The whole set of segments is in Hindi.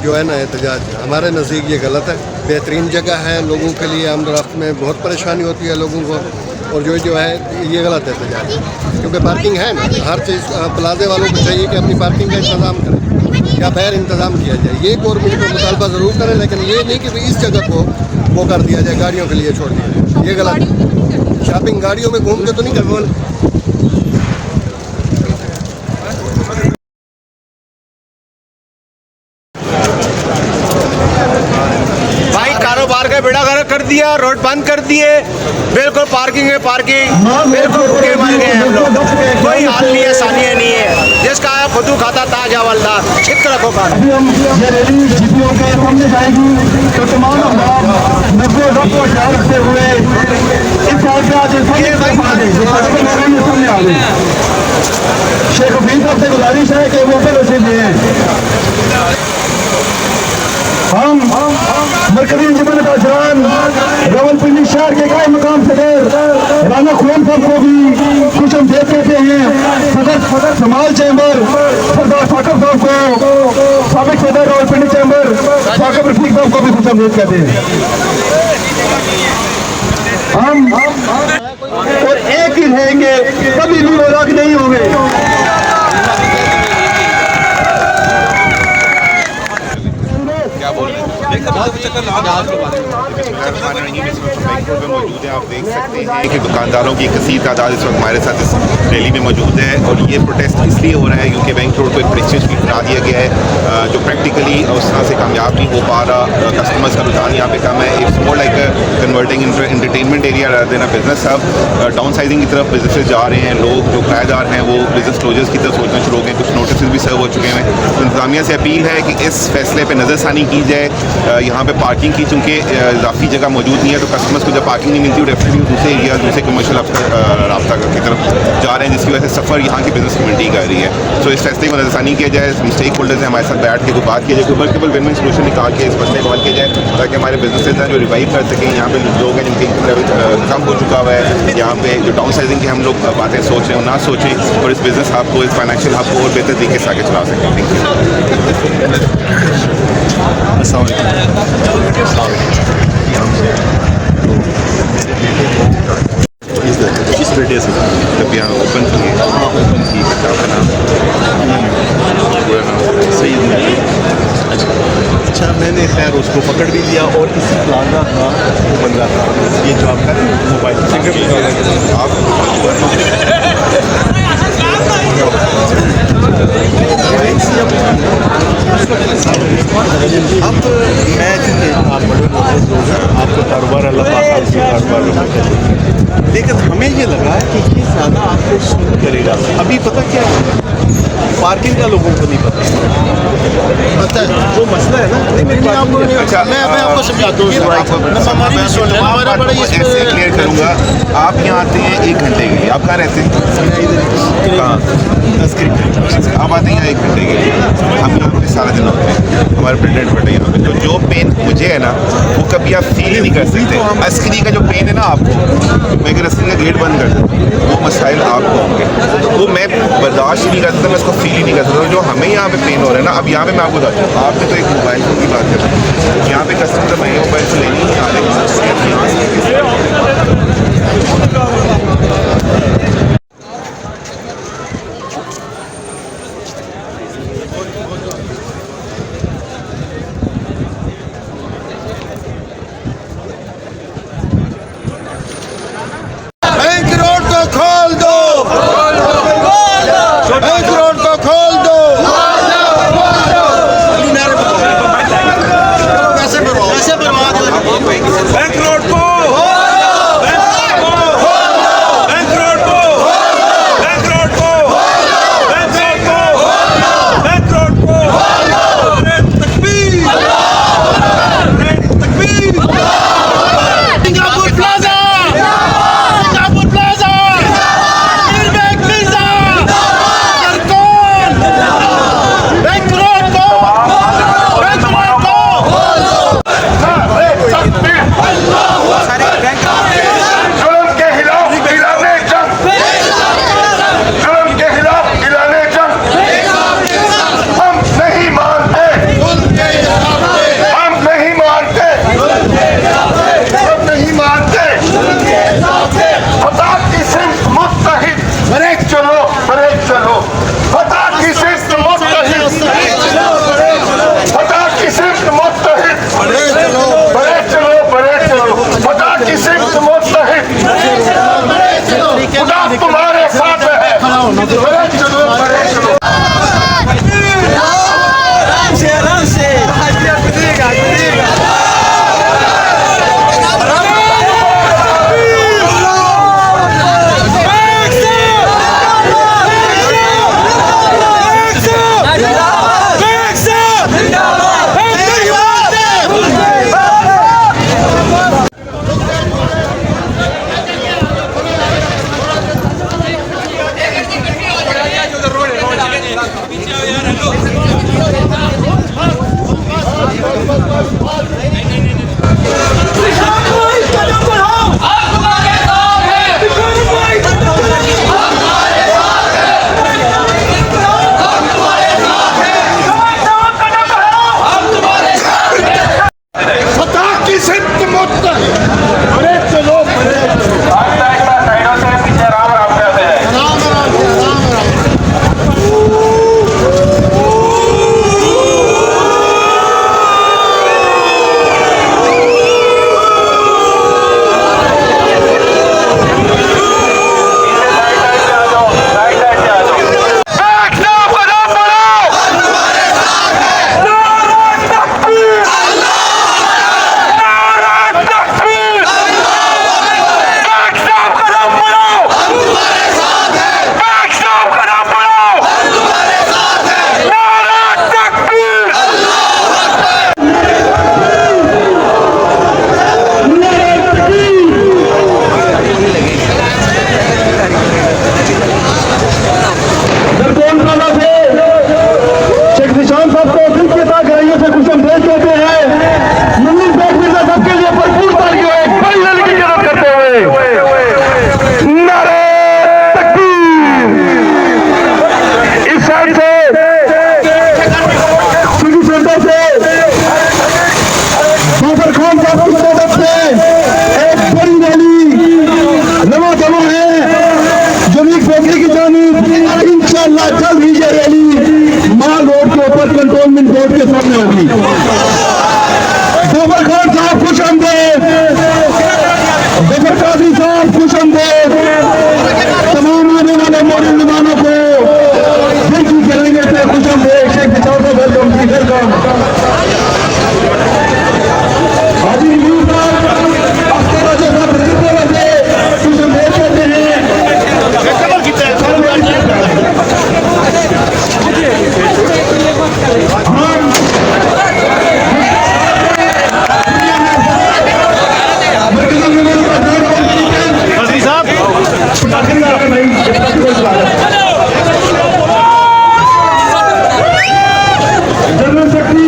जो है ना एहतजाज हमारे नज़दीक ये गलत है। बेहतरीन जगह है लोगों के लिए, आमदरफ्त में बहुत परेशानी होती है लोगों को, और जो है ये गलत एहतजाज है क्योंकि पार्किंग है ना, हर चीज़ प्लाजे वालों को चाहिए कि अपनी पार्किंग का इंतज़ाम करें या बैर इंतज़ाम किया जाए। ये गवर्नमेंट को मुतालबा ज़रूर करें, लेकिन ये नहीं कि इस जगह को वो कर दिया जाए, गाड़ियों के लिए छोड़ दिया जाए, ये गलत है। शॉपिंग गाड़ियों में घूम के तो नहीं करते। कारोबार का बेड़ा गर्क कर दिया, रोड बंद कर दिए, बिल्कुल पार्किंग है पार्किंग, बिल्कुल भूखे मर गए हम लोग। कोई हाल नहीं है, सानिया नहीं है, जिसका है खुदू खाता ताजा वाला छिक रखो का। ये रैली जीपीओ के सामने जाएगी तो तमाम नब्बे ख्याल रखते हुए इस साल के आज सामने आ गए। शेख हफीज साहब से गुजारिश है कि वो पे वैसे दिए हम मरकजी अंजुमन काशरान रावलपिंडी शहर के गाय मकाम सदर राना खुरम साहब को भी खुश आमदीद कहते हैं। सदर समाल चैम्बर सरदार साकिब साहब को, साबिक सदर रावलपिंडी चैम्बर साकिब रफीक साहब को भी खुश आमदीद कहते हैं। हम और एक ही रहेंगे, कभी भी वो अलग नहीं होंगे। मौजूद है, आप देख सकते हैं कि दुकानदारों की कसीर तादाद इस वक्त हमारे साथ इस रैली में मौजूद है, और ये प्रोटेस्ट इसलिए हो रहा है क्योंकि बैंक रोड को एक प्रेस्टीज भी बना दिया गया है जो प्रैक्टिकली उस तरह से कामयाब नहीं हो पा रहा। कस्टमर्स का रुझान यहाँ पे कम है। It's more like converting in entertainment area देना बिजनेस अब डाउन साइजिंग की तरफ बिजनेस जा रहे हैं। लोग जो किराएदार हैं वो बिजनेस क्लोजर्स की तरफ सोचना शुरू हो गए, कुछ नोटिस भी सर्व हो चुके हैं। तो इंतजामिया से अपील है कि इस फैसले पर नज़रसानी की जाए। यहाँ पे पार्किंग की चूँकि इजाफी जगह मौजूद नहीं है तो कस्टमर्स को जब पार्किंग नहीं मिलती, डेफिनेटली दूसरे एरिया दूसरे कमर्शियल रास्ता की तरफ जा रहे हैं, जिसकी वजह से सफ़र यहाँ की बिजनेस कम्युनिटी कर रही है। सो इस फैसले को नज़रसानी किया जाए, स्टेक होल्डर्स हैं हमारे साथ बैठ के कोई बात की जाए, कोई मल्टीपल विन विन सोल्यूशन निकाल के इस मसले को हल किया जाए ताकि हमारे बिजनेसेज हैं जो रिवाइव कर सकें। यहाँ पे लोग हैं जिनके इनकम लेवल कम हो चुका हुआ है, यहाँ पे जो डाउन साइजिंग की हम लोग बातें सोच रहे हैं ना सोचें, और इस बिजनेस हब को, इस फाइनेंशियल हब को और बेहतर तरीके से आगे चला सकें। Thank you. जब यहाँ ओपन किए का नाम अच्छा, मैंने खैर उसको पकड़ भी लिया और इसी प्लाजा का वो बन रहा था, ये जो आपका मोबाइल अब मैं चूँकि आप बड़े लोग आपका कारोबार अल्लाह पाक आपके कारोबार, लेकिन हमें ये लगा कि ये ज़्यादा आपको सूट करेगा। अभी पता क्या है, पार्किंग का लोगों को नहीं पता जो मसला है ना। मैं आपको समझाता हूँ, ऐसे क्लियर करूँगा। आप यहाँ आते हैं 1 घंटे के लिए, आप कहाँ रहते हैं? कहाँ? आप आते हैं 1 घंटे के लिए, हम यहाँ पे सारा दिन होते हैं, हमारे प्रेसिडेंट बैठे यहाँ पे। तो जो पेन मुझे है ना वो कभी आप फील ही नहीं कर सकते। अस्करी का जो पेन है ना आपको, मैं अगर अस्करी का गेट बंद कर दूँ वो मसाइल आपको होंगे, वो मैं बर्दाश्त नहीं कर सकता, मैं इसको फील ही नहीं कर सकता। जो हमें यहाँ पे पेन हो रहा है ना, अब यहाँ पे मैं आपको बताता हूँ, आपने तो एक मोबाइल फ़ोन की बात कर रहे हैं, यहाँ पे कस्टमर मैं मोबाइल से लेने नहीं आ रहे। बैंक रोड को खोल दो, बैंक रोड को खोल दो, बैंक रोड को जल्द ही ये रैली माल रोड के ऊपर कंटोनमेंट बोर्ड के सामने होगी। जफर खान साहब खुश आमदेद, जफर काजी साहब खुश आमदेद। तमाम आने वाले मोड़ी मेहमानों को दिल की करेंगे से खुश आमदेद। शेख बिचार को वेलकम की वेलकम। हाजी न्यूज साहब अख्तर राजा साहब जितने बजे खुश आमदेद कहते हैं। जनरल सेक्रेटरी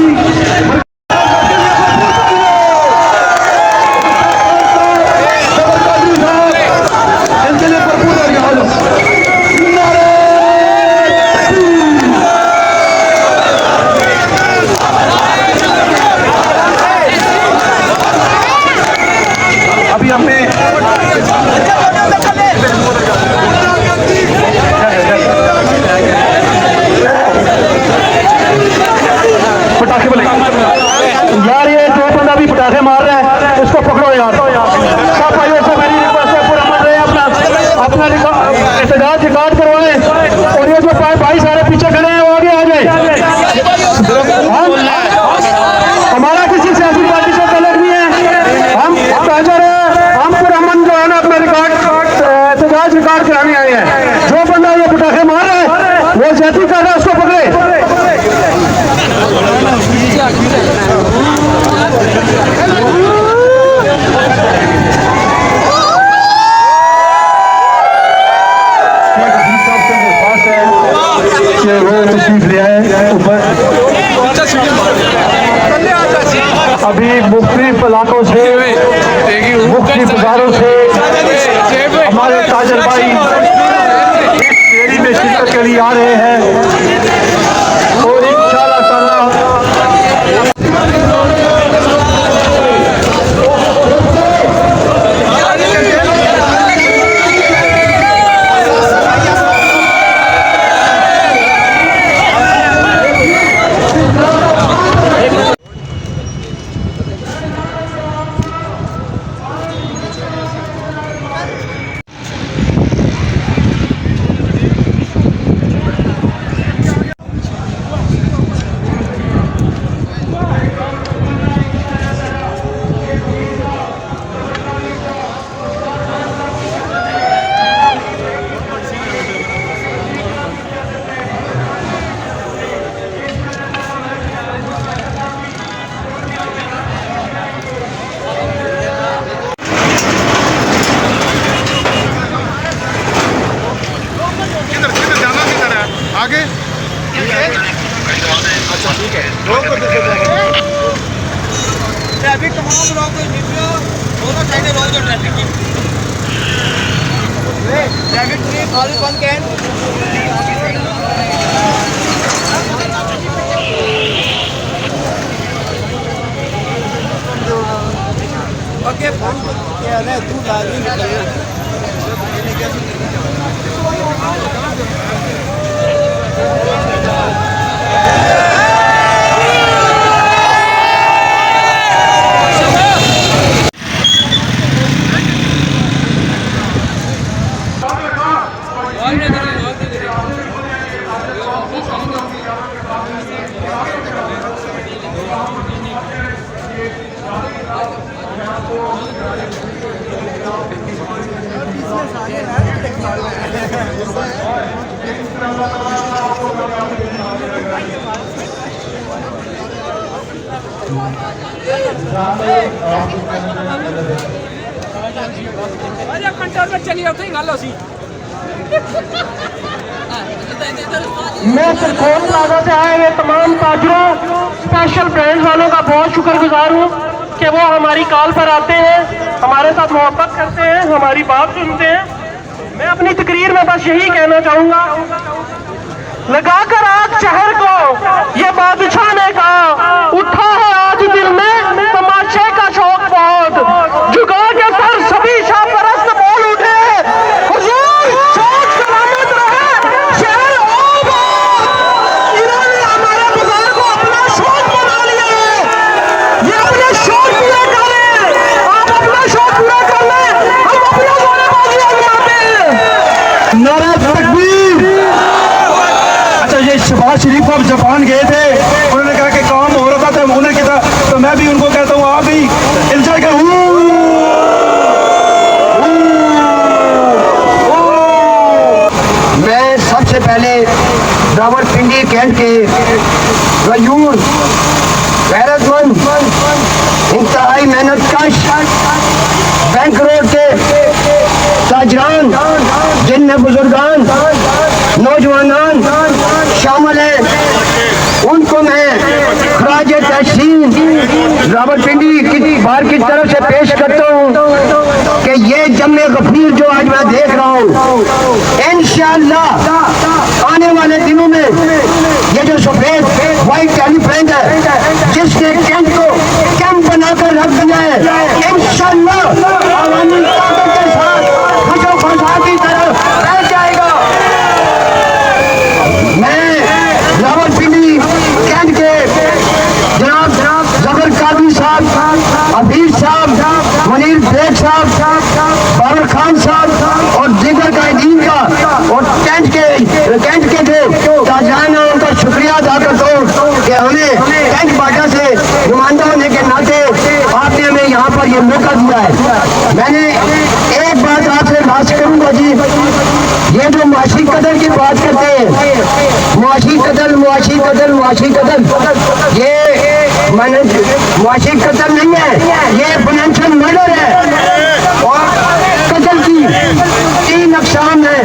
अभी हमने पटाखे बोले यार, ये जो बंदा भी पटाखे मार रहा है इसको पकड़ो यार। सब भाइयों से मेरी रिक्वेस्ट है, पूरा मत रहे अपना एहतजाज रिकॉर्ड करवाएं। और ये जो भाई सारे पीछे खड़े हैं वो आगे आ जाए। हमारा किसी सियासी पार्टी से तल्लुक नहीं है, हम ताजर हैं, हम पुरअमन जो है ना अपना एहतजाज रिकॉर्ड कराने आए हैं। जो बंदा ये पटाखे मार रहा है वो ज्यादती कर रहा है, उसको पकड़े। वो तशरीफ ले आए ऊपर। अभी मुख्तलिफ इलाकों से मुख्तलिफ बाजारों से हमारे ताजर भाई इस रैली में शिरकत के लिए आ रहे हैं और इंशाअल्लाह ताला आगे अच्छा ठीक है। ट्रैफिक तमाम रोक दोनों साइडें रोक दो ट्रैफिक की। Traffic please all one can. Okay क्या है तू लाजी निकल चलिए उठे गल हो सी मैं सरखोर प्लाजा से आए हुए तमाम ताजरों स्पेशल ब्रांड वालों का बहुत शुक्रगुजार हूँ कि वो हमारी कॉल पर आते हैं, हमारे साथ मोहब्बत करते हैं, हमारी बात सुनते हैं। मैं अपनी तकरीर में बस यही कहना चाहूँगा, लगाकर आग शहर को ये बादशाह ने कहा, उठा है आज दिल में तमाशे का शौक बहुत, झुका के सर सभी शाह परस्त बोल उठे, हुजूर शौक सलामत रहे, शहर नवाज शरीफ साहब जापान गए थे, उन्होंने कहा कि काम हो रहा था, उन्होंने किया, तो मैं भी उनको कहता हूँ आप भी इंजॉय करो। मैं सबसे पहले रावलपिंडी कैंट के गयूर गैरतमंद इंतहाई मेहनत कश बैंक रोड के ताजरान जिनमें बुजुर्गान नौजवान शामिल हैं, उनको मैं खराज तहसीन रावलपिंडी की बार की तरफ से पेश करता हूँ कि ये जम्मे गफीर जो आज मैं देख रहा हूँ, इंशाअल्लाह आने वाले दिनों में ये जो सफेद व्हाइट एलिफेंट है जिसने कैंप को कैंप बनाकर रख दिया है, इंशाअल्लाह आवामी ताकत के साथ खुशो खुशहाल की तरफ रह जाएगा। मैं रावलपिंडी कैंट के जनाब जफर कादरी साहब, हफीज साहब, मुनीर बेग साहब, बाबर खान साहब और दीगर कायदीन का और कैंट के जो ताजरान है उनका शुक्रिया अदा करता हूँ कि हमें कैंट बाटा से नुमाइंदा होने के नाते आपने हमें यहाँ पर ये मौका दिया है। मैंने एक बात आपसे बात करूँगा जी, ये जो मुआशी कदर की बात करते हैं, मुआशी कदर ये मैंने मुआशी कदर नहीं है, ये फाइनेंशियल मर्डर है। और कदर की 3 अक़साम है,